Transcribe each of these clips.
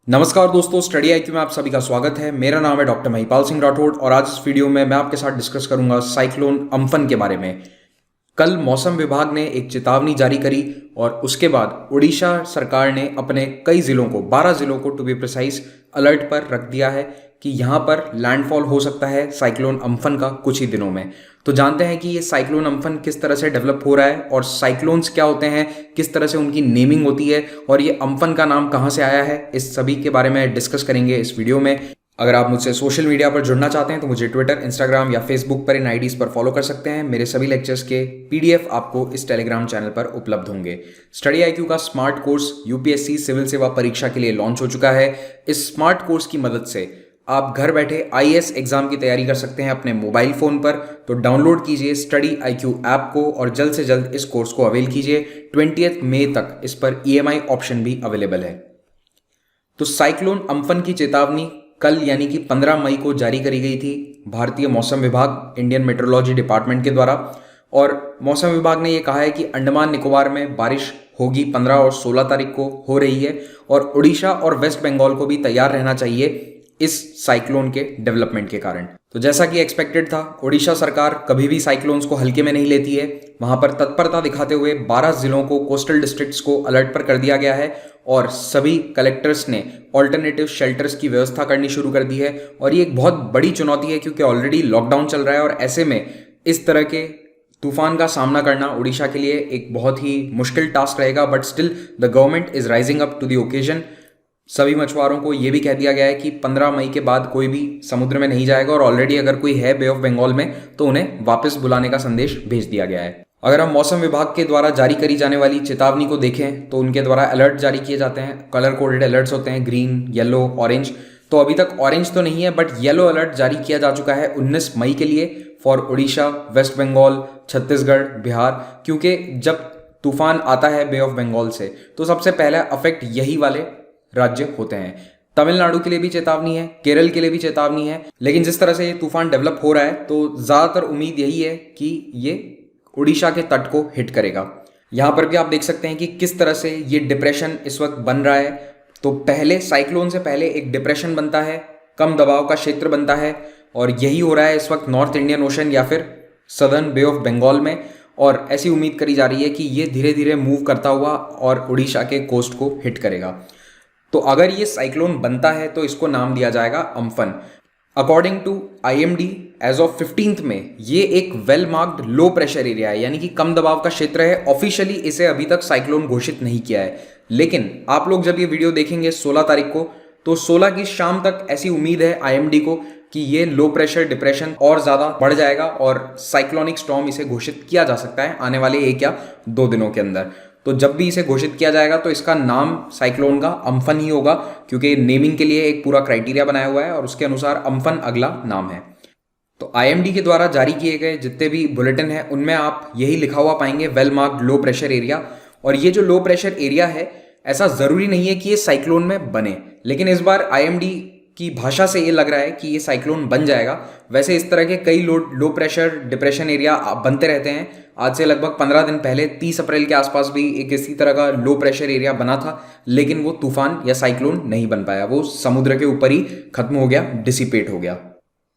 नमस्कार दोस्तों, study IQ में आप सभी का स्वागत है। मेरा नाम है डॉक्टर महिपाल सिंह राठौड़ और आज इस वीडियो में मैं आपके साथ डिस्कस करूंगा साइक्लोन अम्फन के बारे में। कल मौसम विभाग ने एक चेतावनी जारी करी और उसके बाद उड़ीसा सरकार ने अपने कई जिलों को 12 जिलों को टू बी प्रिसाइज अलर्ट पर रख दिया है कि यहाँ पर लैंडफॉल हो सकता है साइक्लोन अम्फन का कुछ ही दिनों में। तो जानते हैं कि ये साइक्लोन अम्फन किस तरह से डेवलप हो रहा है और साइक्लोन्स क्या होते हैं, किस तरह से उनकी नेमिंग होती है और ये अम्फन का नाम कहाँ से आया है, इस सभी के बारे में डिस्कस करेंगे इस वीडियो में। अगर आप मुझसे सोशल मीडिया पर जुड़ना चाहते हैं तो मुझे ट्विटर, इंस्टाग्राम या फेसबुक पर इन आईडीज पर फॉलो कर सकते हैं। मेरे सभी लेक्चर्स के पीडीएफ आपको इस टेलीग्राम चैनल पर उपलब्ध होंगे। स्टडी आईक्यू का स्मार्ट कोर्स यूपीएससी सिविल सेवा परीक्षा के लिए लॉन्च हो चुका है। इस स्मार्ट कोर्स की मदद से आप घर बैठे आईएएस एग्जाम की तैयारी कर सकते हैं अपने मोबाइल फोन पर। तो डाउनलोड कीजिए स्टडी आईक्यू ऐप को और जल्द से जल्द इस कोर्स को अवेल कीजिए। 20 मई तक इस पर ईएमआई ऑप्शन भी अवेलेबल है। तो साइक्लोन अम्फन की चेतावनी कल यानी कि 15 मई को जारी करी गई थी भारतीय मौसम विभाग, इंडियन मेट्रोलॉजी डिपार्टमेंट के द्वारा। और मौसम विभाग ने यह कहा है कि अंडमान निकोबार में बारिश होगी 15 और 16 तारीख को हो रही है और उड़ीसा और वेस्ट बंगाल को भी तैयार रहना चाहिए इस साइक्लोन के डेवलपमेंट के कारण। तो जैसा कि एक्सपेक्टेड था, उड़ीसा सरकार कभी भी साइक्लोन्स को हल्के में नहीं लेती है। वहां पर तत्परता दिखाते हुए 12 जिलों को, कोस्टल डिस्ट्रिक्ट्स को अलर्ट पर कर दिया गया है और सभी कलेक्टर्स ने ऑल्टरनेटिव शेल्टर्स की व्यवस्था करनी शुरू कर दी है। और ये एक बहुत बड़ी चुनौती है क्योंकि ऑलरेडी लॉकडाउन चल रहा है और ऐसे में इस तरह के तूफान का सामना करना उड़ीसा के लिए एक बहुत ही मुश्किल टास्क रहेगा। But still the government is rising up to the occasion. सभी मछुआरों को यह भी कह दिया गया है कि 15 मई के बाद कोई भी समुद्र में नहीं जाएगा और ऑलरेडी अगर कोई है बे ऑफ बंगाल में तो उन्हें वापस बुलाने का संदेश भेज दिया गया है। अगर हम मौसम विभाग के द्वारा जारी करी जाने वाली चेतावनी को देखें तो उनके द्वारा अलर्ट जारी किए जाते हैं। कलर कोडेड अलर्ट्स होते हैं, ग्रीन, येलो, ऑरेंज। तो अभी तक ऑरेंज तो नहीं है बट येलो अलर्ट जारी किया जा चुका है 19 मई के लिए फॉर उड़ीसा, वेस्ट बंगाल, छत्तीसगढ़, बिहार। क्योंकि जब तूफान आता है बे ऑफ बंगाल से तो सबसे पहले अफेक्ट यही वाले राज्य होते हैं। तमिलनाडु के लिए भी चेतावनी है, केरल के लिए भी चेतावनी है। लेकिन जिस तरह से ये तूफान डेवलप हो रहा है तो ज्यादातर उम्मीद यही है कि ये उड़ीसा के तट को हिट करेगा। यहां पर भी आप देख सकते हैं कि किस तरह से ये डिप्रेशन इस वक्त बन रहा है। तो पहले साइक्लोन से पहले एक डिप्रेशन बनता है, कम दबाव का क्षेत्र बनता है और यही हो रहा है इस वक्त नॉर्थ इंडियन ओशन या फिर सदर्न बे ऑफ बंगाल में। और ऐसी उम्मीद करी जा रही है कि ये धीरे धीरे मूव करता हुआ और उड़ीसा के कोस्ट को हिट करेगा। तो अगर ये साइक्लोन बनता है तो इसको नाम दिया जाएगा Amphan. According to IMD as of 15 में ये एक well marked low pressure area है, यानी कि कम दबाव का क्षेत्र है। ऑफिशियली इसे अभी तक साइक्लोन घोषित नहीं किया है, लेकिन आप लोग जब ये वीडियो देखेंगे 16 तारीख को तो 16 की शाम तक ऐसी उम्मीद है आईएमडी को कि ये लो प्रेशर डिप्रेशन और ज्यादा बढ़ जाएगा और साइक्लोनिक स्टॉर्म इसे घोषित किया जा सकता है आने वाले 1 या 2 दिनों के अंदर। तो जब भी इसे घोषित किया जाएगा तो इसका नाम साइक्लोन का अम्फन ही होगा क्योंकि नेमिंग के लिए एक पूरा क्राइटेरिया बनाया हुआ है और उसके अनुसार अम्फन अगला नाम है। तो आईएमडी के द्वारा जारी किए गए जितने भी बुलेटिन है उनमें आप यही लिखा हुआ पाएंगे, well marked low pressure area. और ये जो लो प्रेशर एरिया है ऐसा जरूरी नहीं है कि ये साइक्लोन में बने, लेकिन इस बार आईएमडी की भाषा से ये लग रहा है कि ये साइक्लोन बन जाएगा। वैसे इस तरह के कई लो प्रेशर डिप्रेशन एरिया बनते रहते हैं। आज से लगभग 15 दिन पहले 30 अप्रैल के आसपास भी एक इसी तरह का लो प्रेशर एरिया बना था, लेकिन वो तूफान या साइक्लोन नहीं बन पाया, वो समुद्र के ऊपर ही खत्म हो गया, डिसिपेट हो गया।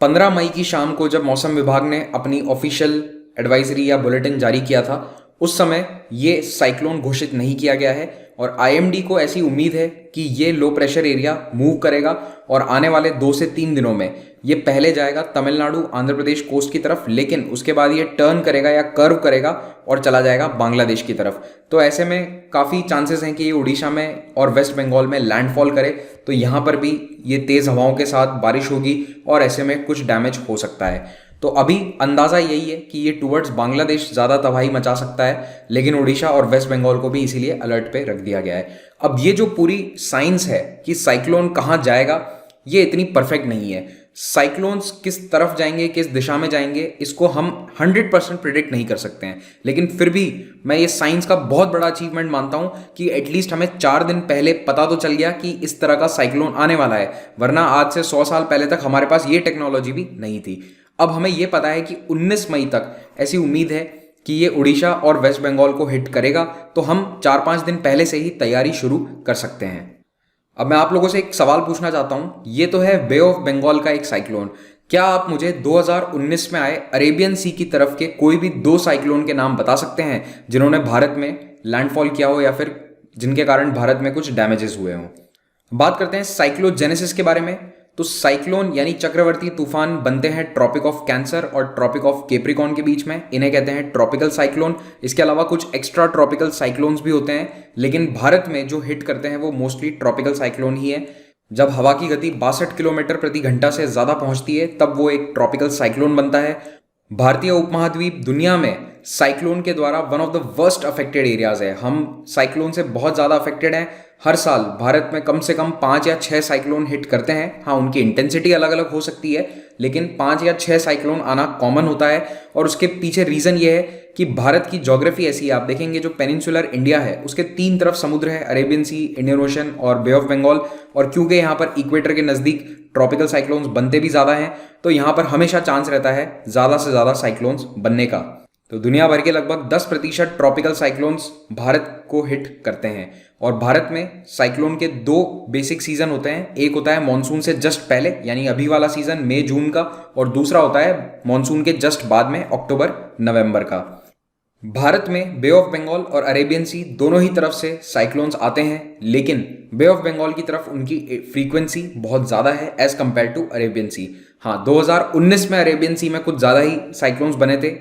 15 मई की शाम को जब मौसम विभाग ने अपनी ऑफिशियल एडवाइजरी या बुलेटिन जारी किया था उस समय ये साइक्लोन घोषित नहीं किया गया है और आईएमडी को ऐसी उम्मीद है कि ये लो प्रेशर एरिया मूव करेगा और आने वाले 2 से 3 दिनों में ये पहले जाएगा तमिलनाडु, आंध्र प्रदेश कोस्ट की तरफ, लेकिन उसके बाद ये टर्न करेगा या कर्व करेगा और चला जाएगा बांग्लादेश की तरफ। तो ऐसे में काफ़ी चांसेस हैं कि ये उड़ीसा में और वेस्ट बंगाल में लैंडफॉल करे। तो यहाँ पर भी ये तेज़ हवाओं के साथ बारिश होगी और ऐसे में कुछ डैमेज हो सकता है। तो अभी अंदाज़ा यही है कि ये टुवर्ड्स बांग्लादेश ज़्यादा तबाही मचा सकता है, लेकिन उड़ीसा और वेस्ट बंगाल को भी इसीलिए अलर्ट पे रख दिया गया है। अब ये जो पूरी साइंस है कि साइक्लोन कहाँ जाएगा ये इतनी परफेक्ट नहीं है। साइक्लोन्स किस तरफ जाएंगे, किस दिशा में जाएंगे, इसको हम 100% प्रिडिक्ट नहीं कर सकते हैं, लेकिन फिर भी मैं ये साइंस का बहुत बड़ा अचीवमेंट मानता हूं कि एटलीस्ट हमें 4 दिन पहले पता तो चल गया कि इस तरह का साइक्लोन आने वाला है, वरना आज से 100 साल पहले तक हमारे पास ये टेक्नोलॉजी भी नहीं थी। अब हमें यह पता है कि 19 मई तक ऐसी उम्मीद है कि ये उड़ीसा और वेस्ट बंगाल को हिट करेगा, तो हम 4-5 दिन पहले से ही तैयारी शुरू कर सकते हैं। अब मैं आप लोगों से एक सवाल पूछना चाहता हूँ। ये तो है बे ऑफ बंगाल का एक साइक्लोन। क्या आप मुझे 2019 में आए अरेबियन सी की तरफ के कोई भी 2 साइक्लोन के नाम बता सकते हैं जिन्होंने भारत में लैंडफॉल किया हो या फिर जिनके कारण भारत में कुछ डैमेजेस हुए हों? बात करते हैं साइक्लोजेनेसिस के बारे में। तो साइक्लोन यानी चक्रवर्ती तूफान बनते हैं ट्रॉपिक ऑफ कैंसर और ट्रॉपिक ऑफ केप्रिकॉन के बीच में, इन्हें कहते हैं ट्रॉपिकल साइक्लोन। इसके अलावा कुछ एक्स्ट्रा ट्रॉपिकल साइक्लोन्स भी होते हैं, लेकिन भारत में जो हिट करते हैं वो मोस्टली ट्रॉपिकल साइक्लोन ही है। जब हवा की गति 62 किलोमीटर प्रति घंटा से ज़्यादा पहुंचती है तब वो एक ट्रॉपिकल साइक्लोन बनता है। भारतीय उपमहाद्वीप दुनिया में साइक्लोन के द्वारा one of the worst affected areas है। हम साइक्लोन से बहुत ज़्यादा अफेक्टेड हैं। हर साल भारत में कम से कम 5 या 6 साइक्लोन हिट करते हैं। हाँ, उनकी इंटेंसिटी अलग अलग हो सकती है, लेकिन 5 या 6 साइक्लोन आना कॉमन होता है। और उसके पीछे रीज़न ये है कि भारत की ज्योग्राफी ऐसी है। आप देखेंगे जो पेनिनसुलर इंडिया है उसके 3 तरफ समुद्र है, अरेबियन सी, इंडियन ओशन और बे ऑफ बंगाल। और क्योंकि यहाँ पर इक्वेटर के नज़दीक ट्रॉपिकल साइक्लोन्स बनते भी ज़्यादा हैं, तो यहाँ पर हमेशा चांस रहता है ज़्यादा से ज़्यादा साइक्लोन्स बनने का। तो दुनिया भर के लगभग 10% ट्रॉपिकल साइक्लोन्स भारत को हिट करते हैं। और भारत में साइक्लोन के 2 बेसिक सीजन होते हैं। एक होता है मॉनसून से जस्ट पहले यानी अभी वाला सीजन मई जून का, और दूसरा होता है मॉनसून के जस्ट बाद में अक्टूबर नवंबर का। भारत में बे ऑफ बंगाल और अरेबियन सी दोनों ही तरफ से साइक्लोन्स आते हैं, लेकिन बे ऑफ बंगाल की तरफ उनकी फ्रीक्वेंसी बहुत ज़्यादा है एज कंपेयर टू अरेबियन सी। हाँ, 2019 में अरेबियन सी में कुछ ज़्यादा ही साइक्लोन्स बने थे।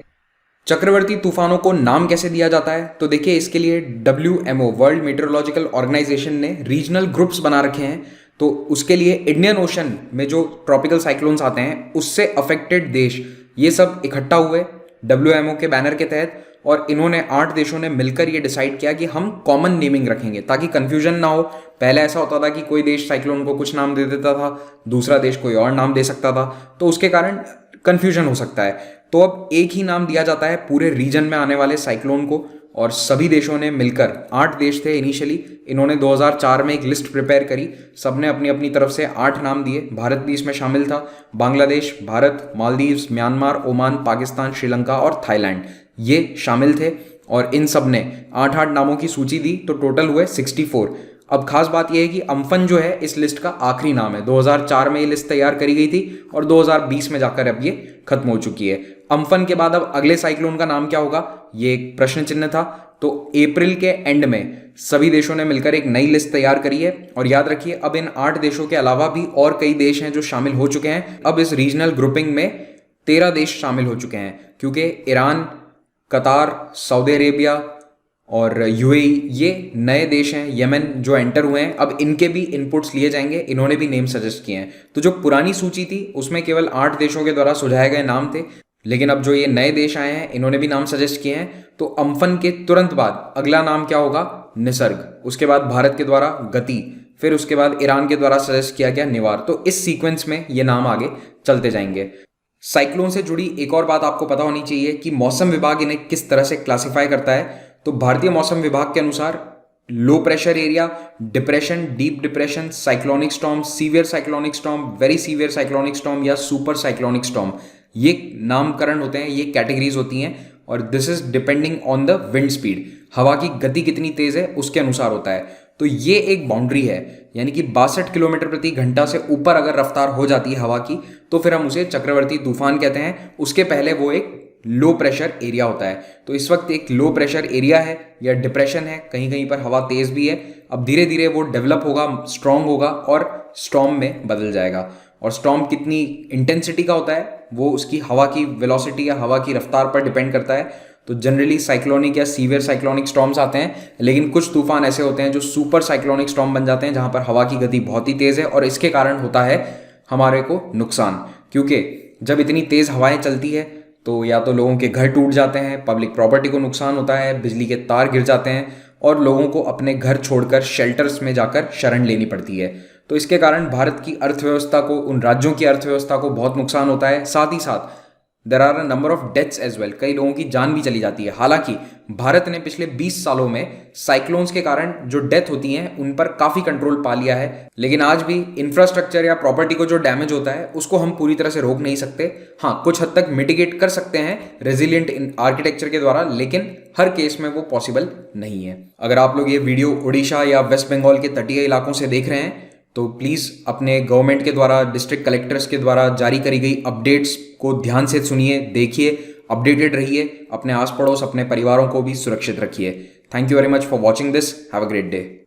चक्रवर्ती तूफानों को नाम कैसे दिया जाता है? तो देखिए, इसके लिए WMO वर्ल्ड मीटरोलॉजिकल ऑर्गेनाइजेशन ने रीजनल ग्रुप्स बना रखे हैं। तो उसके लिए इंडियन ओशन में जो ट्रॉपिकल साइक्लोन्स आते हैं उससे अफेक्टेड देश ये सब इकट्ठा हुए WMO के बैनर के तहत, और इन्होंने 8 देशों ने मिलकर ये डिसाइड किया कि हम कॉमन नेमिंग रखेंगे ताकि कंफ्यूजन ना हो। पहले ऐसा होता था कि कोई देश साइक्लोन को कुछ नाम दे देता था, दूसरा देश कोई और नाम दे सकता था, तो उसके कारण कंफ्यूजन हो सकता है। तो अब एक ही नाम दिया जाता है पूरे रीजन में आने वाले साइक्लोन को। और सभी देशों ने मिलकर, 8 देश थे इनिशियली, इन्होंने 2004 में एक लिस्ट प्रिपेयर करी। सबने अपनी अपनी तरफ से 8 नाम दिए, भारत भी इसमें शामिल था। बांग्लादेश, भारत, मालदीव्स, म्यांमार, ओमान, पाकिस्तान, श्रीलंका और थाईलैंड ये शामिल थे। और इन सब ने 8-8 नामों की सूची दी, तो टोटल हुए 64। अब खास बात यह है कि अम्फन जो है इस लिस्ट का आखिरी नाम है। 2004 में ये लिस्ट तैयार करी गई थी और 2020 में जाकर अब ये खत्म हो चुकी है। अम्फन के बाद अब अगले साइक्लोन का नाम क्या होगा, ये एक प्रश्न चिन्ह था। तो अप्रैल के एंड में सभी देशों ने मिलकर एक नई लिस्ट तैयार करी है। और याद रखिए, अब इन 8 देशों के अलावा भी और कई देश हैं जो शामिल हो चुके हैं। अब इस रीजनल ग्रुपिंग में 13 देश शामिल हो चुके हैं, क्योंकि ईरान, कतार, सऊदी अरेबिया और UAE ये नए देश हैं। यमन जो एंटर हुए हैं, अब इनके भी इनपुट्स लिए जाएंगे, इन्होंने भी नेम सजेस्ट किए हैं। तो जो पुरानी सूची थी उसमें केवल 8 देशों के द्वारा सुझाए गए नाम थे, लेकिन अब जो ये नए देश आए हैं इन्होंने भी नाम सजेस्ट किए हैं। तो अम्फन के तुरंत बाद अगला नाम क्या होगा? निसर्ग। उसके बाद भारत के द्वारा गति, फिर उसके बाद ईरान के द्वारा सजेस्ट किया गया निवार। तो इस सीक्वेंस में ये नाम आगे चलते जाएंगे। साइक्लोन से जुड़ी एक और बात आपको पता होनी चाहिए कि मौसम विभाग इन्हें किस तरह से क्लासिफाई करता है। तो भारतीय मौसम विभाग के अनुसार लो pressure area, depression, deep depression, cyclonic storm, severe cyclonic storm, very severe cyclonic storm या सुपर साइक्लोनिक स्टॉर्म, ये नामकरण होते हैं, ये कैटेगरीज होती हैं। और this is depending on the wind speed, हवा की गति कितनी तेज है उसके अनुसार होता है। तो ये एक बाउंड्री है, यानी कि 62 किलोमीटर प्रति घंटा से ऊपर अगर रफ्तार हो जाती है हवा की तो फिर हम उसे चक्रवर्ती तूफान कहते हैं। उसके पहले वो एक लो प्रेशर एरिया होता है। तो इस वक्त एक लो प्रेशर एरिया है या डिप्रेशन है, कहीं कहीं पर हवा तेज भी है। अब धीरे धीरे वो डेवलप होगा, स्ट्रांग होगा और स्टॉर्म में बदल जाएगा। और स्टॉर्म कितनी इंटेंसिटी का होता है वो उसकी हवा की वेलोसिटी या हवा की रफ्तार पर डिपेंड करता है। तो जनरली साइक्लोनिक या सीवियर साइक्लोनिक स्टॉर्म्स आते हैं, लेकिन कुछ तूफान ऐसे होते हैं जो सुपर साइक्लोनिक स्टॉर्म बन जाते हैं, जहां पर हवा की गति बहुत ही तेज है और इसके कारण होता है हमारे को नुकसान। क्योंकि जब इतनी तेज हवाएं चलती है तो या तो लोगों के घर टूट जाते हैं, पब्लिक प्रॉपर्टी को नुकसान होता है, बिजली के तार गिर जाते हैं और लोगों को अपने घर छोड़कर शेल्टर्स में जाकर शरण लेनी पड़ती है। तो इसके कारण भारत की अर्थव्यवस्था को, उन राज्यों की अर्थव्यवस्था को बहुत नुकसान होता है। साथ ही साथ there are a number of deaths as well, कई लोगों की जान भी चली जाती है। हालांकि भारत ने पिछले 20 सालों में साइक्लोन्स के कारण जो डेथ होती हैं उन पर काफ़ी कंट्रोल पा लिया है, लेकिन आज भी इंफ्रास्ट्रक्चर या प्रॉपर्टी को जो डैमेज होता है उसको हम पूरी तरह से रोक नहीं सकते। हाँ, कुछ हद तक मिटिगेट कर सकते हैं रेजिलिएंट आर्किटेक्चर के द्वारा, लेकिन हर केस में वो पॉसिबल नहीं है। अगर आप लोग ये वीडियो उड़ीसा या वेस्ट बंगाल के तटीय इलाकों से देख रहे हैं तो प्लीज़ अपने गवर्नमेंट के द्वारा, डिस्ट्रिक्ट कलेक्टर्स के द्वारा जारी करी गई अपडेट्स को ध्यान से सुनिए, देखिए, अपडेटेड रहिए, अपने आस पड़ोस, अपने परिवारों को भी सुरक्षित रखिए। Thank you very much for watching this. Have a great day.